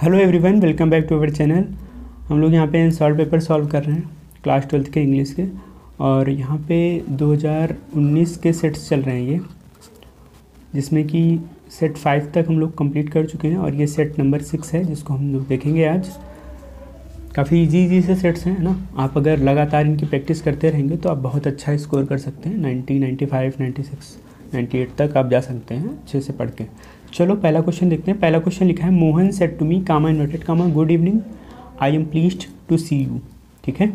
Hello everyone, welcome back to our channel. हम लोग यहाँ पे सॉल्व पेपर सॉल्व कर रहे हैं क्लास 12th के इंग्लिश के। और यहाँ पे 2019 के सेट्स चल रहे हैं ये, जिसमें कि सेट 5 तक हम लोग कंप्लीट कर चुके हैं और ये सेट नंबर 6 है जिसको हम लोग देखेंगे आज। काफ़ी इजी से सेट्स हैं ना। आप अगर लगातार इनकी प्रैक्टिस करते रहेंगे तो आप बहुत अच्छा स्कोर कर सकते हैं। 90, 95, 96, 98 तक आप जा सकते हैं अच्छे से पढ़ के। चलो पहला क्वेश्चन देखते हैं। पहला क्वेश्चन लिखा है, Mohan said to me comma inverted comma good evening, I am pleased to see you. ठीक है,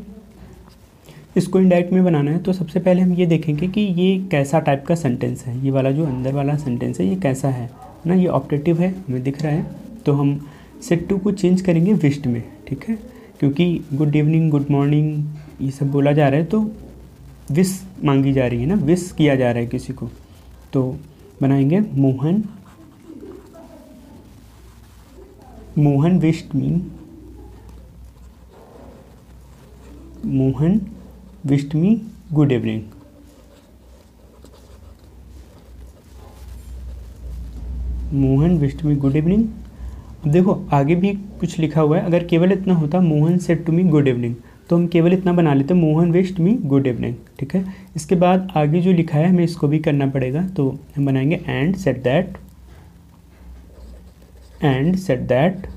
इसको इनडायरेक्ट में बनाना है। तो सबसे पहले हम ये देखेंगे कि ये कैसा टाइप का सेंटेंस है। ये वाला जो अंदर वाला सेंटेंस है ये कैसा है ना। ये ऑप्टेटिव है, हमें दिख रहा है। तो हम सेड टू को चेंज करेंगे विश्ड में। ठीक है, क्योंकि गुड इवनिंग, गुड मॉर्निंग ये सब बोला जा रहा है तो विश मांगी जा रही है ना, विश किया जा रहा है किसी को। तो बनाएंगे मोहन विश्ड मी, Mohan wished me good evening. Mohan wished me good evening. अब देखो आगे भी कुछ लिखा हुआ है। अगर केवल इतना होता Mohan said to me good evening तो हम केवल इतना बना लेते Mohan wished me good evening. ठीक है, इसके बाद आगे जो लिखा है हमें इसको भी करना पड़ेगा। तो हम बनाएंगे and said that, and said that,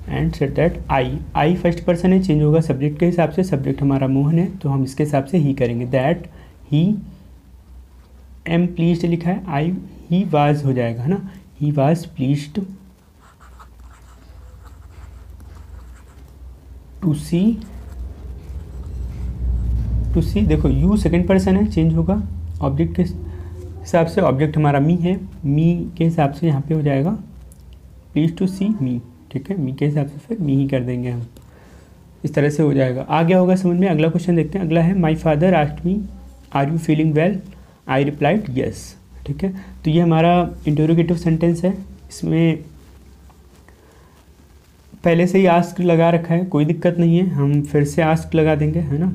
and said that I first person है, चेंज होगा सब्जेक्ट के हिसाब से। सब्जेक्ट हमारा मोहन है तो हम इसके हिसाब से ही करेंगे। दैट ही एम प्लीज्ड लिखा है, आई ही वाज हो जाएगा है ना। ही वाज प्लीज्ड टू सी, देखो यू सेकंड पर्सन है, चेंज होगा ऑब्जेक्ट के हिसाब से। ऑब्जेक्ट हमारा मी है, मी के हिसाब से यहाँ पे हो जाएगा प्लीज टू सी मी। ठीक है, मी के हिसाब से फिर मी ही कर देंगे हम। इस तरह से हो जाएगा। आ गया होगा समझ में। अगला क्वेश्चन देखते हैं। अगला है, my father asked me are you feeling well, I replied yes. ठीक है, तो ये हमारा इंटरोगेटिव सेंटेंस है। इसमें पहले से ही आस्क लगा रखा है, कोई दिक्कत नहीं है। हम फिर से आस्क लगा देंगे है ना।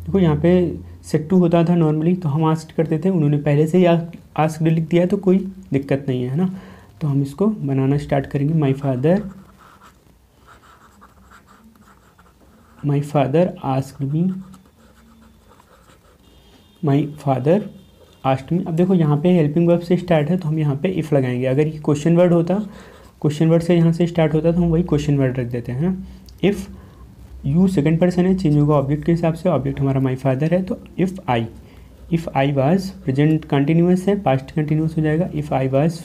देखो यहाँ पे सेट टू होता था नॉर्मली तो हम आस्क करते थे, उन्होंने पहले से ही आस्क लिख दिया है तो कोई दिक्कत नहीं है ना। तो हम इसको बनाना स्टार्ट करेंगे। माई फादर आस्क्ड मी, माई फादर आस्क्ड मी। अब देखो यहाँ पे हेल्पिंग वर्ब से स्टार्ट है तो हम यहाँ पे इफ़ लगाएंगे। अगर ये क्वेश्चन वर्ड होता, क्वेश्चन वर्ड से यहाँ से स्टार्ट होता तो हम वही क्वेश्चन वर्ड रख देते हैं ना। इफ़ यू सेकंड पर्सन है, चेंज होगा ऑब्जेक्ट के हिसाब से। ऑब्जेक्ट हमारा माई फादर है तो if I was, present continuous है, पास्ट कंटिन्यूस हो जाएगा। If I was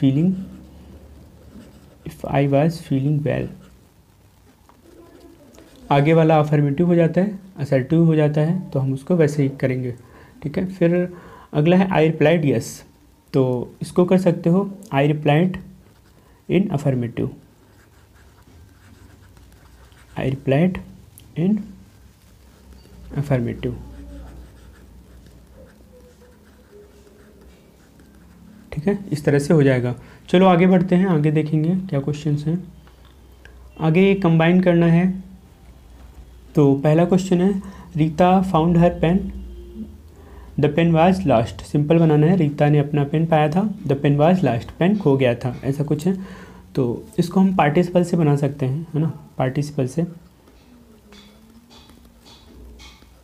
feeling well. आगे वाला अफर्मेटिव हो जाता है, असर्टिव हो जाता है तो हम उसको वैसे ही करेंगे। ठीक है, फिर अगला है आई रिप्लाइड यस। तो इसको कर सकते हो I replied in affirmative, I replied in affirmative. ठीक है, इस तरह से हो जाएगा। चलो आगे बढ़ते हैं, आगे देखेंगे क्या क्वेश्चंस हैं। आगे कंबाइन करना है। तो पहला क्वेश्चन है, Rita found her pen, the pen was lost. Simple बनाना है, रीता ने अपना पेन पाया था, the pen was lost, pen खो गया था, ऐसा कुछ है। तो इसको हम पार्टिसिपल से बना सकते हैं है ना, पार्टिसिपल से।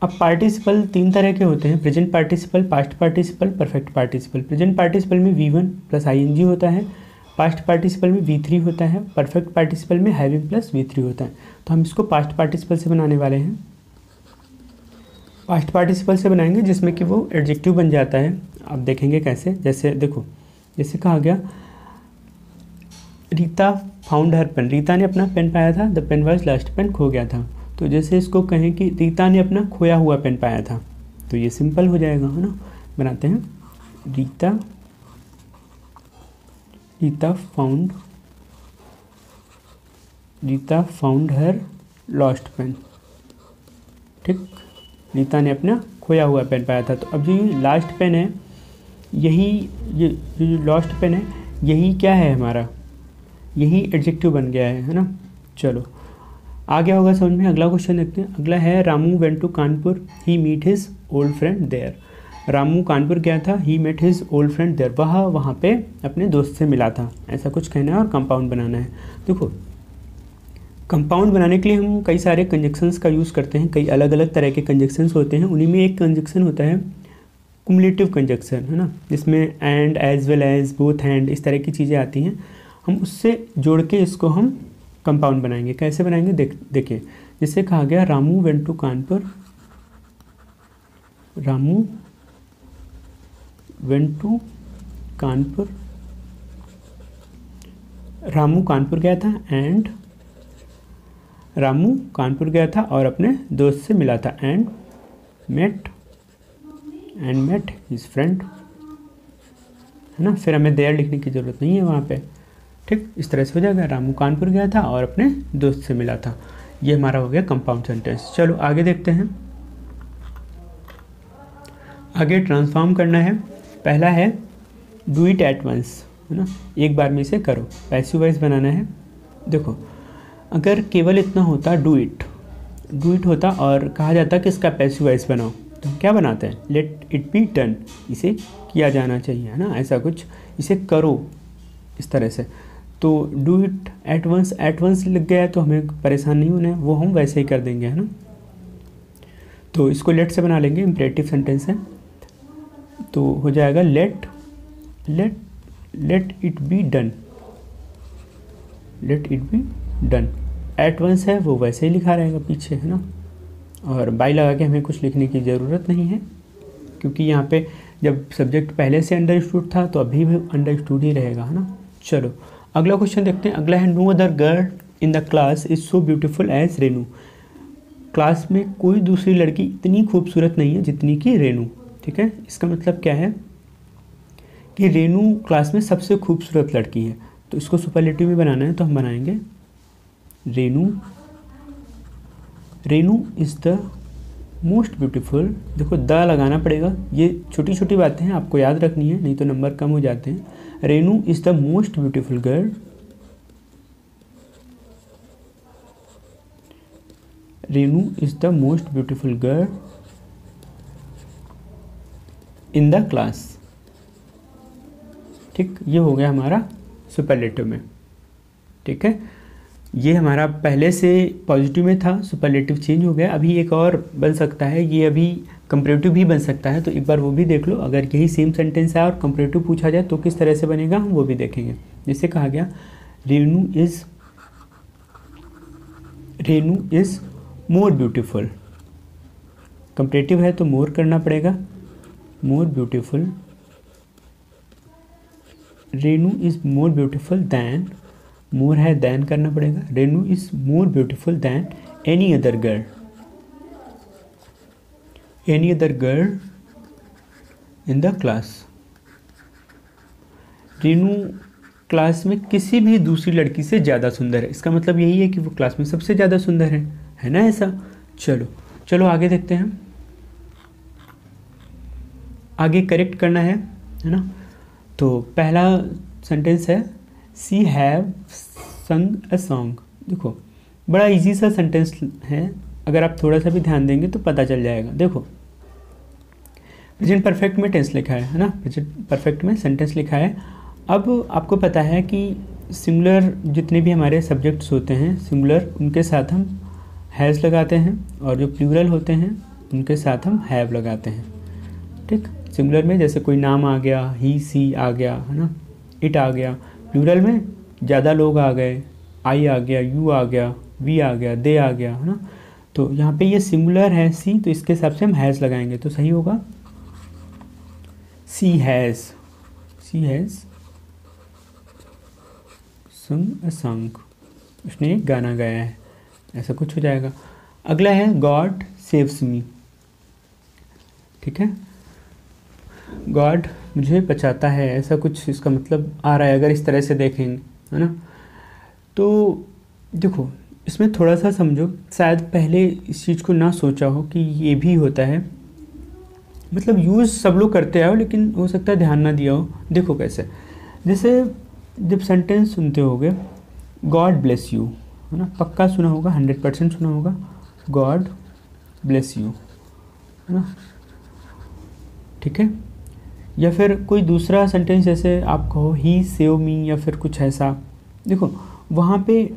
अब पार्टिसिपल 3 तरह के होते हैं, present participle, past participle, perfect participle. Present participle में V1 प्लस ING होता है, पास्ट पार्टिसिपल में V3 होता है, परफेक्ट पार्टिसिपल में हैविंग प्लस V3 होता है। तो हम इसको पास्ट पार्टिसिपल से बनाने वाले हैं। पास्ट पार्टिसिपल से बनाएंगे जिसमें कि वो एडजेक्टिव बन जाता है। अब देखेंगे कैसे। जैसे देखो, जैसे कहा गया Rita found her pen, Rita ने अपना पेन पाया था, the pen was lost, pen खो गया था। तो जैसे इसको कहें कि रीता ने अपना खोया हुआ पेन पाया था, तो ये सिंपल हो जाएगा है ना। बनाते हैं, Rita found her lost pen. ठीक, रीता ने अपना खोया हुआ पेन पाया था। तो अब जो लास्ट पेन है, यही ये जो लॉस्ट पेन है यही क्या है हमारा, यही एडजेक्टिव बन गया है ना। चलो आ गया होगा समझ में। अगला क्वेश्चन देखते हैं। अगला है, Ramu went to Kanpur, he meet his old friend there. Ramu Kanpur गया था, he met his old friend there, वह वहाँ पे अपने दोस्त से मिला था, ऐसा कुछ कहना है और कंपाउंड बनाना है। देखो कंपाउंड बनाने के लिए हम कई सारे कंजक्शंस का यूज़ करते हैं, कई अलग अलग तरह के कंजक्शंस होते हैं, उन्हीं में एक कंजक्शन होता है कुमुलेटिव कंजक्शन, है ना, जिसमें and, as well as, both and, इस तरह की चीज़ें आती हैं। हम उससे जोड़ के इसको हम कंपाउंड बनाएंगे। कैसे बनाएंगे देखिए, जिससे कहा गया Ramu went to Kanpur, Ramu went to Kanpur, Ramu Kanpur गया था एंड रामू कानपुर गया था और अपने दोस्त से मिला था एंड मेट हिज फ्रेंड, है ना। फिर हमें देयर लिखने की ज़रूरत नहीं है वहाँ पे, ठीक। इस तरह से हो जाएगा, रामू कानपुर गया था और अपने दोस्त से मिला था। ये हमारा हो गया कंपाउंड सेंटेंस। चलो आगे देखते हैं। आगे ट्रांसफॉर्म करना है। पहला है डू इट एट वंस, है ना, एक बार में इसे करो, पैसिव वॉइस बनाना है। देखो अगर केवल इतना होता डू इट होता और कहा जाता कि इसका पैसिव वॉइस बनाओ, तो हम क्या बनाते हैं, लेट इट बी डन, इसे किया जाना चाहिए, है ना, ऐसा कुछ, इसे करो, इस तरह से। तो डू इट एट वंस लग गया तो हमें परेशान नहीं होना है, वो हम वैसे ही कर देंगे, है ना। तो इसको लेट से बना लेंगे, इम्परेटिव सेंटेंस है, तो हो जाएगा let it be done, let it be done. At once है वो वैसे ही लिखा रहेगा पीछे, है ना, और बाई लगा के हमें कुछ लिखने की ज़रूरत नहीं है, क्योंकि यहाँ पे जब सब्जेक्ट पहले से अंडरस्टूड था तो अभी भी अंडरस्टूड ही रहेगा, है ना। चलो अगला क्वेश्चन देखते हैं। अगला है no other girl in the class is so beautiful as Renu, class में कोई दूसरी लड़की इतनी खूबसूरत नहीं है जितनी कि रेनू, ठीक है। इसका मतलब क्या है कि रेनू क्लास में सबसे खूबसूरत लड़की है, तो इसको सुपरलेटिव में बनाना है, तो हम बनाएंगे Renu is the most beautiful. देखो द लगाना पड़ेगा, ये छोटी छोटी बातें हैं, आपको याद रखनी है, नहीं तो नंबर कम हो जाते हैं। Renu is the most beautiful girl, Renu is the most beautiful girl in the class, ठीक। ये हो गया हमारा सुपरलेटिव में, ठीक है। ये हमारा पहले से पॉजिटिव में था, सुपरलेटिव चेंज हो गया। अभी एक और बन सकता है, ये अभी कंपैरेटिव भी बन सकता है, तो एक बार वो भी देख लो। अगर यही सेम सेंटेंस है और कंपैरेटिव पूछा जाए तो किस तरह से बनेगा, हम वो भी देखेंगे। जैसे कहा गया Renu is more beautiful, comparative है तो मोर करना पड़ेगा, more beautiful, Renu is more beautiful than, more है दैन करना पड़ेगा, Renu is more beautiful than any other girl in the class, Renu class में किसी भी दूसरी लड़की से ज़्यादा सुंदर है। इसका मतलब यही है कि वो क्लास में सबसे ज़्यादा सुंदर है ना, ऐसा। चलो आगे देखते हैं। आगे करेक्ट करना है ना। तो पहला सेंटेंस है सी हैव संग अ सॉन्ग। देखो बड़ा इजी सा सेंटेंस है, अगर आप थोड़ा सा भी ध्यान देंगे तो पता चल जाएगा। देखो प्रेजेंट परफेक्ट में टेंस लिखा है ना, प्रेजेंट परफेक्ट में सेंटेंस लिखा है। अब आपको पता है कि सिंगुलर जितने भी हमारे सब्जेक्ट्स होते हैं सिंगुलर, उनके साथ हम हैज़ लगाते हैं, और जो प्लूरल होते हैं उनके साथ हम हैव लगाते हैं, ठीक। सिंगुलर में जैसे कोई नाम आ गया, ही सी आ गया, है ना, इट आ गया। प्लूरल में ज़्यादा लोग आ गए, आई आ गया, यू आ गया, वी आ गया, दे आ गया, है ना। तो यहाँ पे ये सिंगुलर है सी, तो इसके हिसाब से हम हैज़ लगाएंगे तो सही होगा। सी हैज़ संग अ सॉन्ग, उसने एक गाना गाया है, ऐसा कुछ हो जाएगा। अगला है गॉड सेव्स मी, ठीक है। गॉड मुझे बचाता है, ऐसा कुछ इसका मतलब आ रहा है अगर इस तरह से देखेंगे, है ना। तो देखो इसमें थोड़ा सा समझो, शायद पहले इस चीज़ को ना सोचा हो कि ये भी होता है, मतलब यूज़ सब लोग करते आओ लेकिन हो सकता है ध्यान ना दिया हो। देखो कैसे, जैसे जब सेंटेंस सुनते होगे गॉड ब्लेस यू, है ना, पक्का सुना होगा, 100% सुना होगा, गॉड ब्लेस यू, है ना, ठीक है। या फिर कोई दूसरा सेंटेंस जैसे आप कहो ही सेव मी या फिर कुछ ऐसा, देखो वहाँ पे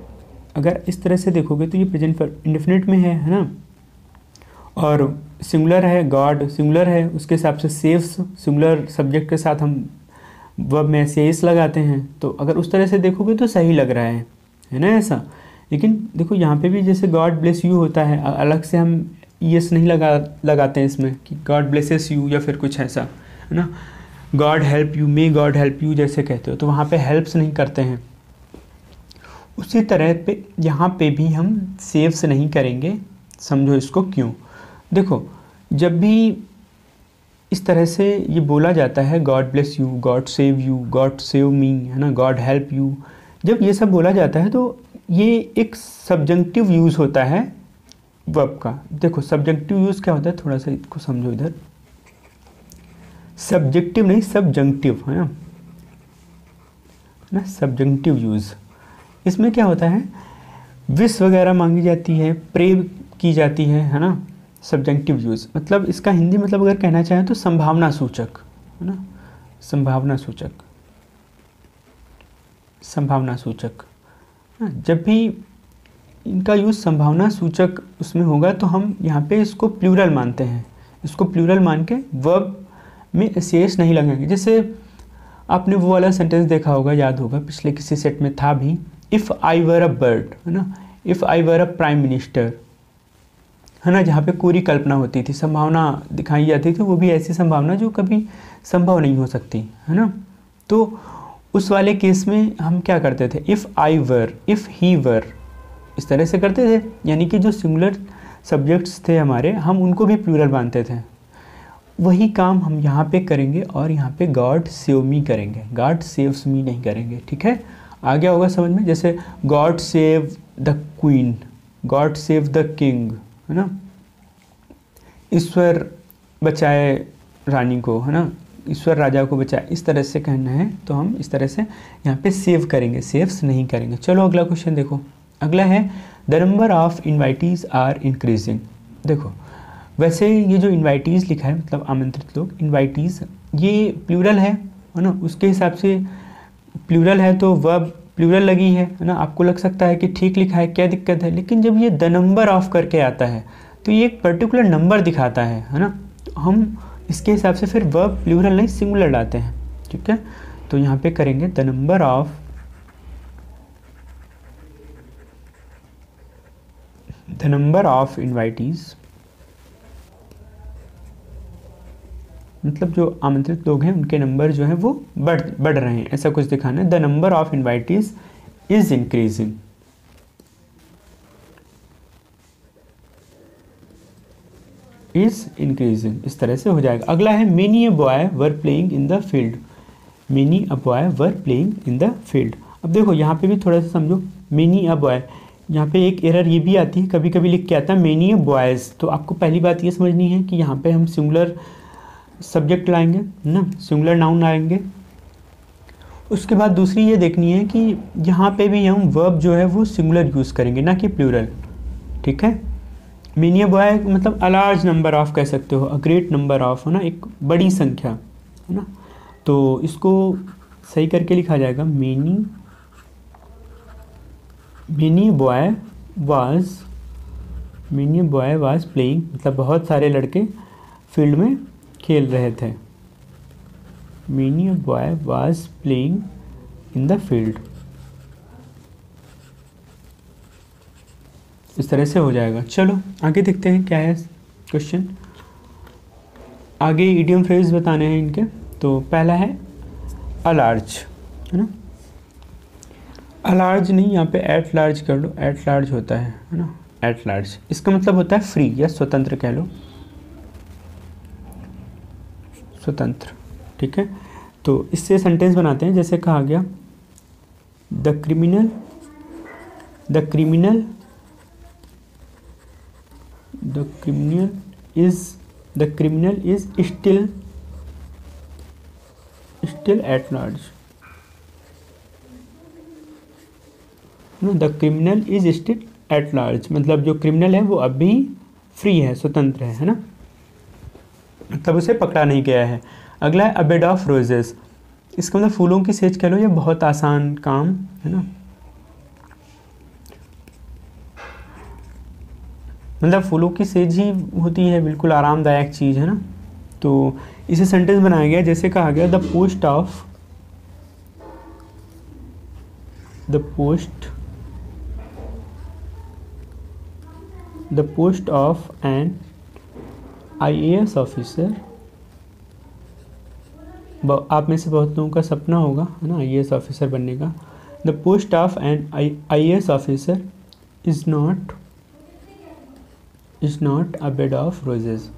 अगर इस तरह से देखोगे तो ये प्रेजेंट इंडेफिनिट में है ना, और सिंगुलर है, गॉड सिंगुलर है, उसके हिसाब से सेव्स सिंगुलर सब्जेक्ट के साथ हम वर्ब में सेस लगाते हैं। तो अगर उस तरह से देखोगे तो सही लग रहा है ना ऐसा। लेकिन देखो यहाँ पे भी जैसे गॉड ब्लेस यू होता है, अलग से हम यस नहीं लगाते हैं इसमें कि गॉड ब्लेसेस यू या फिर कुछ ऐसा, है ना। God help you, may God help you जैसे कहते हो, तो वहाँ पे हेल्प्स नहीं करते हैं। उसी तरह पे यहाँ पे भी हम सेव्स नहीं करेंगे, समझो इसको क्यों। देखो जब भी इस तरह से ये बोला जाता है God bless you, God save you, God save me, है ना, गॉड हेल्प यू, जब ये सब बोला जाता है तो ये एक सब्जेक्टिव यूज़ होता है वर्ब का। देखो सब्जेक्टिव यूज़ क्या होता है, थोड़ा सा इसको समझो इधर, सब्जेक्टिव नहीं सब्जंक्टिव, है ना, सब्जंक्टिव यूज़। इसमें क्या होता है, विश वगैरह मांगी जाती है, प्रे की जाती है ना। सब्जेक्टिव यूज़ मतलब इसका हिंदी मतलब अगर कहना चाहें तो संभावना सूचक, है ना, संभावना सूचक, संभावना सूचक। जब भी इनका यूज़ संभावना सूचक उसमें होगा तो हम यहाँ पे इसको प्लूरल मानते हैं, इसको प्लूरल मान के वर्ब में शेष नहीं लगेंगे। जैसे आपने वो वाला सेंटेंस देखा होगा, याद होगा पिछले किसी सेट में था भी, if I were a bird, है ना, if I were a prime minister, है ना, जहाँ पे पूरी कल्पना होती थी, संभावना दिखाई जाती थी, वो भी ऐसी संभावना जो कभी संभव नहीं हो सकती, है ना। तो उस वाले केस में हम क्या करते थे, if I were, if he वर, इस तरह से करते थे। यानी कि जो सिंगुलर सब्जेक्ट्स थे हमारे, हम उनको भी प्लूरल मानते थे। वही काम हम यहाँ पे करेंगे और यहाँ पे गॉड सेव मी करेंगे, गॉड सेव्स मी नहीं करेंगे। ठीक है, आ गया होगा समझ में। जैसे God save the queen, God save the king, है ना, ईश्वर बचाए रानी को, है ना, ईश्वर राजा को बचाए, इस तरह से कहना है तो हम इस तरह से यहाँ पे सेव करेंगे, सेव्स नहीं करेंगे। चलो अगला क्वेश्चन देखो, अगला है the number of invitees are increasing. देखो वैसे ये जो इन्वाइटीज़ लिखा है मतलब आमंत्रित लोग, इन्वाइटीज़ ये प्लूरल है ना, उसके हिसाब से प्लूरल है तो वर्ब प्लूरल लगी है ना। आपको लग सकता है कि ठीक लिखा है, क्या दिक्कत है, लेकिन जब ये द नंबर ऑफ करके आता है तो ये एक पर्टिकुलर नंबर दिखाता है ना। तो हम इसके हिसाब से फिर वर्ब प्लूरल नहीं सिंगुलर लाते हैं। ठीक है, तो यहाँ पे करेंगे द नंबर ऑफ इन्वाइटीज़, मतलब जो आमंत्रित लोग हैं उनके नंबर जो है वो बढ़ रहे हैं, ऐसा कुछ दिखाना है। The number of इन्वाइटीज़ is increasing, is increasing, इस तरह से हो जाएगा। अगला है many a boy were playing in the field, many a boy were playing in the field. अब देखो यहाँ पे भी थोड़ा सा समझो, मेनी अ बॉय, यहाँ पे एक एरर ये भी आती है, कभी कभी लिख के आता है मेनी अ बॉयज़। तो आपको पहली बात ये समझनी है कि यहाँ पे हम सिंगुलर सब्जेक्ट लाएंगे ना, सिंगुलर नाउन लाएंगे। उसके बाद दूसरी ये देखनी है कि यहाँ पे भी हम वर्ब जो है वो सिंगुलर यूज़ करेंगे ना कि प्लूरल। ठीक है, मेनी अ बॉय मतलब अ लार्ज नंबर ऑफ कह सकते हो, अ ग्रेट नंबर ऑफ, है ना, एक बड़ी संख्या, है ना। तो इसको सही करके लिखा जाएगा मेनी बॉय वाज प्लेइंग, मतलब बहुत सारे लड़के फील्ड में खेल रहे थे। Many boy was playing in the field, इस तरह से हो जाएगा। चलो आगे देखते हैं क्या है क्वेश्चन। आगे इडियम फ्रेज बताने हैं इनके। तो पहला है अ लार्ज, है ना, अ लार्ज नहीं, यहाँ पे एट लार्ज कर लो, एट लार्ज होता है ना, एट लार्ज। इसका मतलब होता है फ्री या स्वतंत्र कह लो, स्वतंत्र। ठीक है, तो इससे सेंटेंस बनाते हैं जैसे कहा गया the criminal is still at large, the criminal is still at large, मतलब जो क्रिमिनल है वो अभी फ्री है, स्वतंत्र है ना। तब उसे पकड़ा नहीं गया है। अगला है अ बेड ऑफ रोजेस, इसका मतलब फूलों की सेज कह लो, ये बहुत आसान काम है ना, मतलब फूलों की सेज ही होती है, बिल्कुल आरामदायक चीज़ है ना। तो इसे सेंटेंस बनाया गया, जैसे कहा गया the post of an IAS officer, आप में से बहुत लोगों का सपना होगा है ना IAS ऑफिसर बनने का। The post of an IAS officer is not a bed of roses.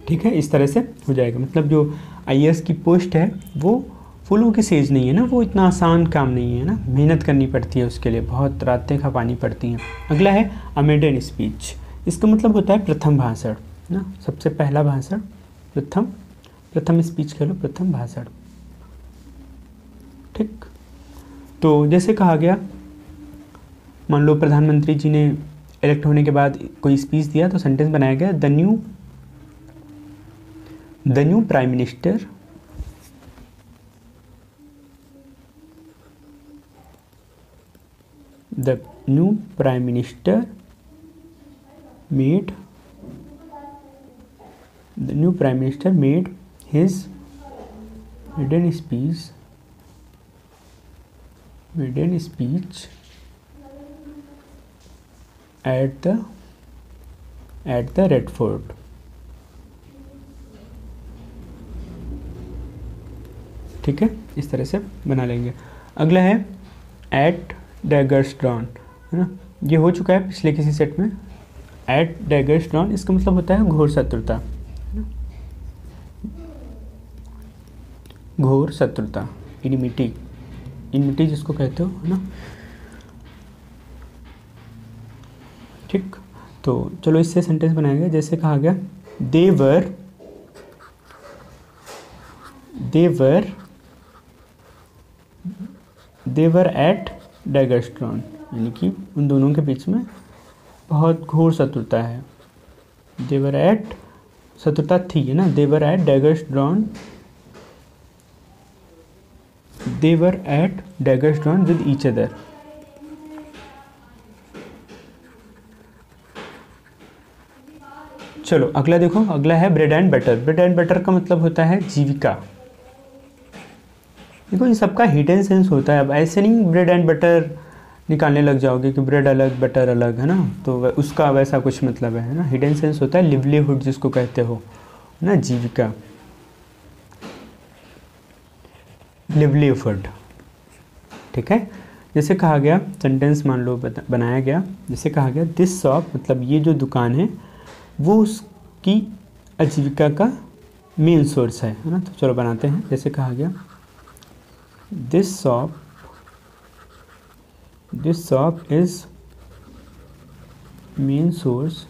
ठीक है, इस तरह से हो जाएगा, मतलब जो IAS की पोस्ट है वो फूलों की सेज नहीं है ना, वो इतना आसान काम नहीं है ना, मेहनत करनी पड़ती है उसके लिए, बहुत रातें खपानी पड़ती हैं। अगला है अ मेडन स्पीच, इसका मतलब होता है प्रथम भाषण ना, सबसे पहला भाषण, प्रथम स्पीच कह लो, प्रथम भाषण। ठीक, तो जैसे कहा गया, मान लो प्रधानमंत्री जी ने इलेक्ट होने के बाद कोई स्पीच दिया, तो सेंटेंस बनाया गया the new prime minister made his maiden speech at the Red Fort। ठीक है, इस तरह से बना लेंगे। अगला है एट डैगर्स ड्रॉन, है ना, ये हो चुका है पिछले किसी सेट में। एट डैगर्स ड्रॉन, इसका मतलब होता है घोर शत्रुता, घोर शत्रुता, इनिमिटी जिसको कहते हो, है ना। ठीक, तो चलो इससे सेंटेंस बनाएंगे, जैसे कहा गया दे वर एट डैगर्स ड्रॉन, यानी कि उन दोनों के बीच में बहुत घोर शत्रुता है। देवर एट, शत्रुता थी है ना, they were at daggers drawn with each other. चलो अगला देखो, अगला है bread and butter. Bread and butter का मतलब होता है जीविका। देखो इन सबका हिडन सेंस होता है, अब ऐसे नहीं ब्रेड एंड बटर निकालने लग जाओगे कि ब्रेड अलग बटर अलग, है ना, तो उसका वैसा कुछ मतलब है ना। हिडन सेंस होता है लिवलीहुड जिसको कहते हो ना, जीविका, लिवलीहुड। ठीक है, जैसे कहा गया सेंटेंस मान लो बनाया गया, जैसे कहा गया दिस शॉप, मतलब ये जो दुकान है वो उसकी आजीविका का मेन सोर्स है ना। तो चलो बनाते हैं, जैसे कहा गया this shop is main source,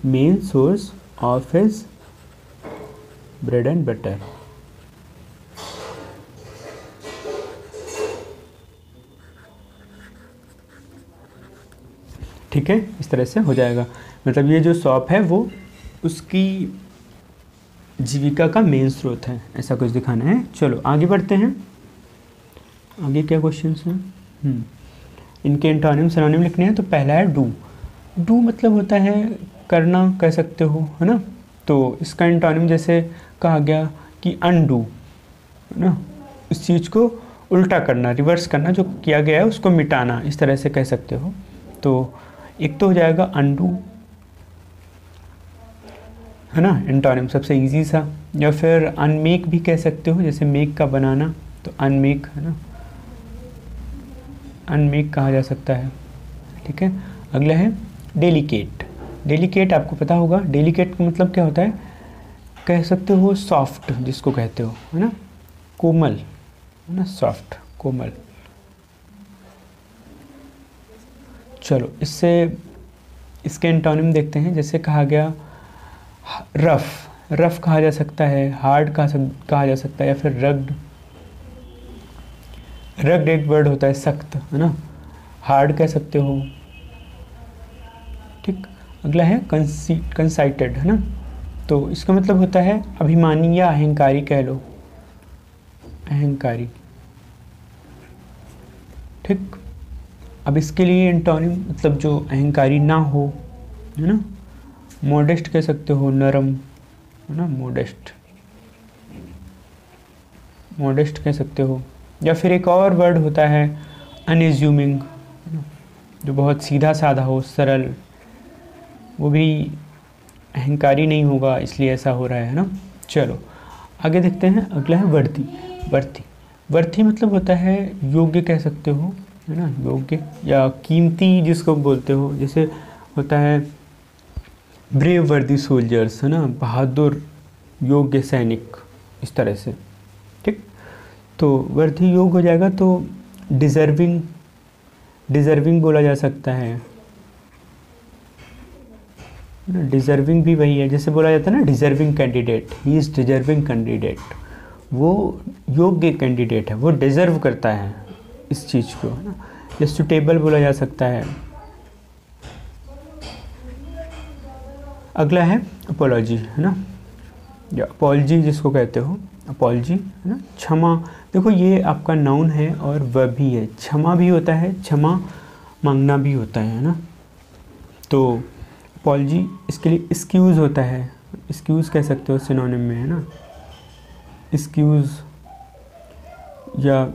main source of his bread and butter. ठीक है, इस तरह से हो जाएगा, मतलब ये जो शॉप है वो उसकी जीविका का मेन स्रोत है, ऐसा कुछ दिखाना है। चलो आगे बढ़ते हैं, आगे क्या क्वेश्चंस हैं। इनके एंटोनिम सिनोनिम लिखने हैं। तो पहला है डू मतलब होता है करना, कह सकते हो, है ना। तो इसका एंटोनिम जैसे कहा गया कि अनडू, है ना, इस चीज़ को उल्टा करना, रिवर्स करना, जो किया गया है उसको मिटाना, इस तरह से कह सकते हो। तो एक तो हो जाएगा अनडू, है ना, एंटोनिम सबसे इजी सा। या फिर अनमेक भी कह सकते हो, जैसे मेक का बनाना, तो अनमेक, है ना, अनमेक कहा जा सकता है। ठीक है, अगला है डेलिकेट आपको पता होगा, डेलिकेट का मतलब क्या होता है, कह सकते हो सॉफ्ट जिसको कहते हो, है ना, कोमल, है ना, सॉफ्ट कोमल। चलो इसके एंटोनिम देखते हैं, जैसे कहा गया रफ कहा जा सकता है, हार्ड कहा जा सकता है, या फिर रग्ड, रग्ड एक वर्ड होता है सख्त, है ना, हार्ड कह सकते हो, ठीक। अगला है कंसाइटेड, है ना, तो इसका मतलब होता है अभिमानी या अहंकारी कह लो, अहंकारी, ठीक। अब इसके लिए एंटोनिम मतलब जो अहंकारी ना हो, है ना, मॉडेस्ट कह सकते हो, नरम, है ना, मॉडेस्ट, मॉडेस्ट कह सकते हो। या फिर एक और वर्ड होता है अनएज्यूमिंग, जो बहुत सीधा साधा हो, सरल, वो भी अहंकारी नहीं होगा, इसलिए ऐसा हो रहा है ना। चलो आगे देखते हैं। अगला है वर्दी। वर्दी, वर्दी मतलब होता है योग्य कह सकते हो, है ना, योग्य या कीमती जिसको बोलते हो, जैसे होता है ब्रेव वर्दी सोल्जर्स, है ना, बहादुर योग्य सैनिक, इस तरह से, ठीक। तो वर्दी योग हो जाएगा तो डिज़र्विंग, डिज़र्विंग बोला जा सकता है ना, डिज़र्विंग भी वही है, जैसे बोला जाता है ना deserving candidate, he is deserving candidate, वो योग्य कैंडिडेट है, वो डिज़र्व करता है इस चीज़ को, है ना। या सुटेबल बोला जा सकता है। अगला है अपोलॉजी, है ना, या अपॉलजी जिसको कहते हो, अपॉलजी, है ना, क्षमा। देखो ये आपका नाउन है और वर्ब भी है, क्षमा भी होता है, क्षमा मांगना भी होता है ना। तो अपॉलजी, इसके लिए एक्सक्यूज़ होता है, एक्सक्यूज़ कह सकते हो सिनोनिम में, है ना, एक्सक्यूज़। या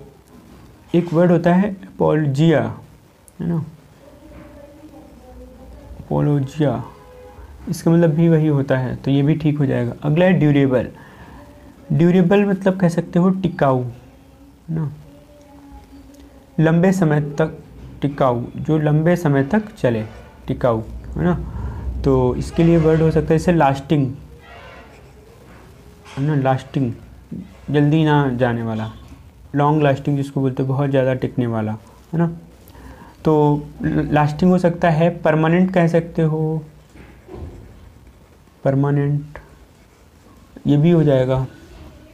एक वर्ड होता है अपॉलजिया, है ना, अपॉलोजिया, इसका मतलब भी वही होता है, तो ये भी ठीक हो जाएगा। अगला है ड्यूरेबल। ड्यूरेबल मतलब कह सकते हो टिकाऊ, है ना, लंबे समय तक, टिकाऊ, जो लंबे समय तक चले, टिकाऊ, है ना। तो इसके लिए वर्ड हो सकता है जैसे लास्टिंग, है ना, लास्टिंग, जल्दी ना जाने वाला, लॉन्ग लास्टिंग जिसको बोलते हैं, बहुत ज़्यादा टिकने वाला, है ना। तो लास्टिंग हो सकता है, परमानेंट कह सकते हो, परमानेंट, ये भी हो जाएगा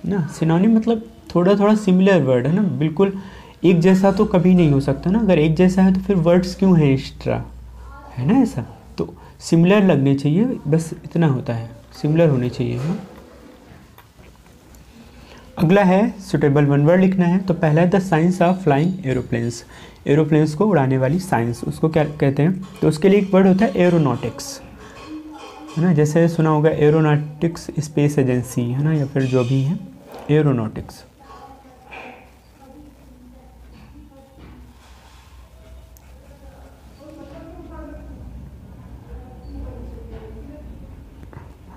ना। सिनोनिम मतलब थोड़ा थोड़ा सिमिलर वर्ड, है ना, बिल्कुल एक जैसा तो कभी नहीं हो सकता ना, अगर एक जैसा है तो फिर वर्ड्स क्यों हैं एक्स्ट्रा, है ना, ऐसा तो सिमिलर लगने चाहिए, बस इतना होता है, सिमिलर होने चाहिए, है ना। अगला है सुटेबल, वन वर्ड लिखना है। तो पहला है the science of flying aeroplanes, aeroplanes को उड़ाने वाली साइंस, उसको क्या कहते हैं, तो उसके लिए एक वर्ड होता है एरोनॉटिक्स, है ना, जैसे सुना होगा एरोनॉटिक्स स्पेस एजेंसी, है ना, या फिर जो भी है एरोनॉटिक्स।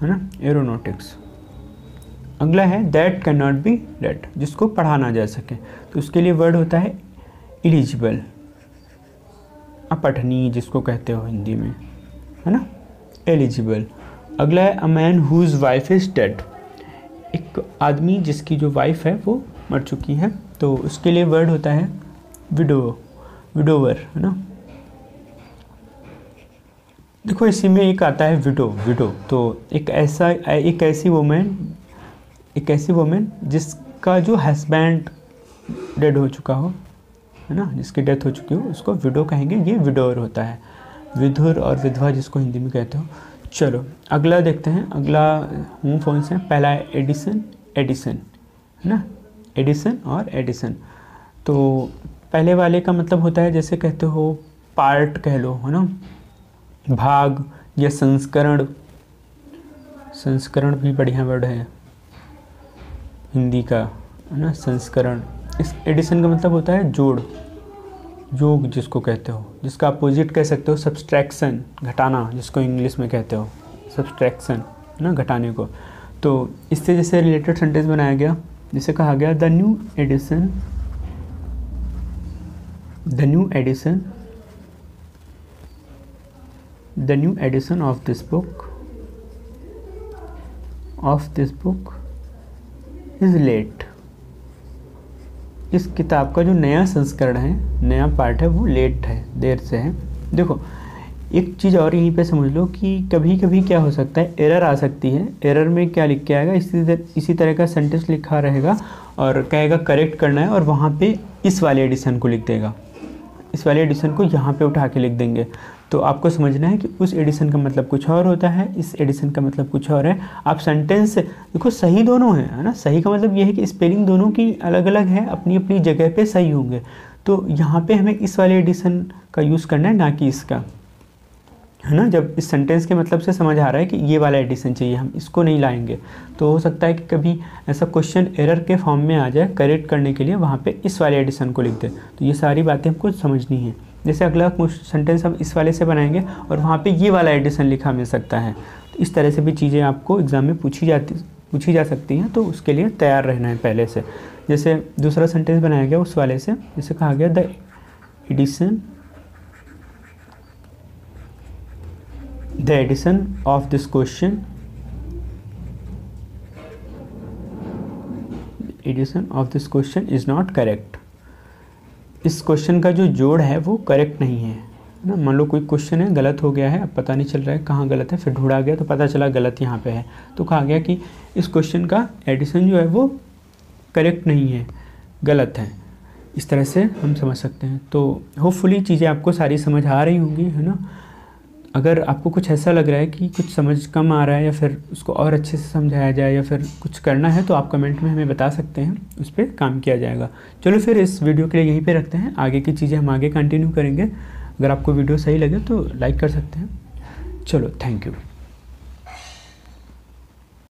है ना, एरोनॉटिक्स। अगला है that can not be red, जिसको पढ़ा ना जा सके, तो उसके लिए वर्ड होता है इलिजिबल, अपठनीय जिसको कहते हो हिंदी में, है ना, एलिजिबल। अगला है a man whose wife is dead, एक आदमी जिसकी जो वाइफ है वो मर चुकी है, तो उसके लिए वर्ड होता है विडो, विडोवर, है ना। देखो इसी में एक आता है विडो, विडो तो एक ऐसा, एक ऐसी वुमेन, एक ऐसी वुमेन जिसका जो हस्बैंड डेड हो चुका हो, है ना, जिसकी डेथ हो चुकी हो, उसको विडो कहेंगे, ये विडोवर होता है, विधुर और विधवा जिसको हिंदी में कहते हो। चलो अगला देखते हैं। अगला होम फोन से पहला है एडिसन, एडिसन, है ना, एडिसन और एडिसन। तो पहले वाले का मतलब होता है जैसे कहते हो पार्ट कह लो, है ना, भाग या संस्करण, संस्करण भी बढ़िया वर्ड है हिंदी का, है ना, संस्करण। इस एडिशन का मतलब होता है जोड़, योग जिसको कहते हो, जिसका अपोजिट कह सकते हो सब्सट्रैक्शन, घटाना जिसको इंग्लिश में कहते हो सब्सट्रैक्शन, है ना, घटाने को। तो इससे जैसे रिलेटेड सेंटेंस बनाया गया, जिसे कहा गया the new edition, the new edition, the new edition of this book, of this book is late, इस किताब का जो नया संस्करण है, नया पार्ट है, वो लेट है, देर से है। देखो एक चीज़ और यहीं पे समझ लो कि कभी कभी क्या हो सकता है, एरर आ सकती है। एरर में क्या लिख के आएगा, इसी तरह का सेंटेंस लिखा रहेगा और कहेगा करेक्ट करना है, और वहाँ पे इस वाले एडिशन को लिख देगा, इस वाले एडिशन को यहाँ पे उठा के लिख देंगे। तो आपको समझना है कि उस एडिशन का मतलब कुछ और होता है, इस एडिशन का मतलब कुछ और है। आप सेंटेंस देखो सही दोनों हैं, है ना। सही का मतलब ये है कि स्पेलिंग दोनों की अलग अलग है, अपनी अपनी जगह पे सही होंगे। तो यहाँ पे हमें इस वाले एडिशन का यूज़ करना है, ना कि इसका, है ना। जब इस सेंटेंस के मतलब से समझ आ रहा है कि ये वाला एडिशन चाहिए, हम इसको नहीं लाएंगे। तो हो सकता है कि कभी ऐसा क्वेश्चन एरर के फॉर्म में आ जाए, करेक्ट करने के लिए वहाँ पे इस वाले एडिशन को लिख दे। तो ये सारी बातें हमको समझनी है। जैसे अगला सेंटेंस हम इस वाले से बनाएंगे और वहाँ पे ये वाला एडिशन लिखा मिल सकता है। तो इस तरह से भी चीज़ें आपको एग्ज़ाम में पूछी जा सकती हैं, तो उसके लिए तैयार रहना है पहले से। जैसे दूसरा सेंटेंस बनाया गया उस वाले से, जैसे कहा गया the addition of this question, addition of this question is not correct. इस क्वेश्चन का जो जोड़ है वो करेक्ट नहीं है ना। मान लो कोई क्वेश्चन है, गलत हो गया है, अब पता नहीं चल रहा है कहाँ गलत है, फिर ढूंढा गया तो पता चला गलत यहाँ पे है। तो कहा गया कि इस क्वेश्चन का एडिशन जो है वो करेक्ट नहीं है, गलत है। इस तरह से हम समझ सकते हैं। तो होपफुली चीज़ें आपको सारी समझ आ रही होंगी, है ना। अगर आपको कुछ ऐसा लग रहा है कि कुछ समझ कम आ रहा है या फिर उसको और अच्छे से समझाया जाए या फिर कुछ करना है, तो आप कमेंट में हमें बता सकते हैं, उस पर काम किया जाएगा। चलो फिर इस वीडियो के लिए यहीं पे रखते हैं, आगे की चीज़ें हम आगे कंटिन्यू करेंगे। अगर आपको वीडियो सही लगे तो लाइक कर सकते हैं। चलो, थैंक यू।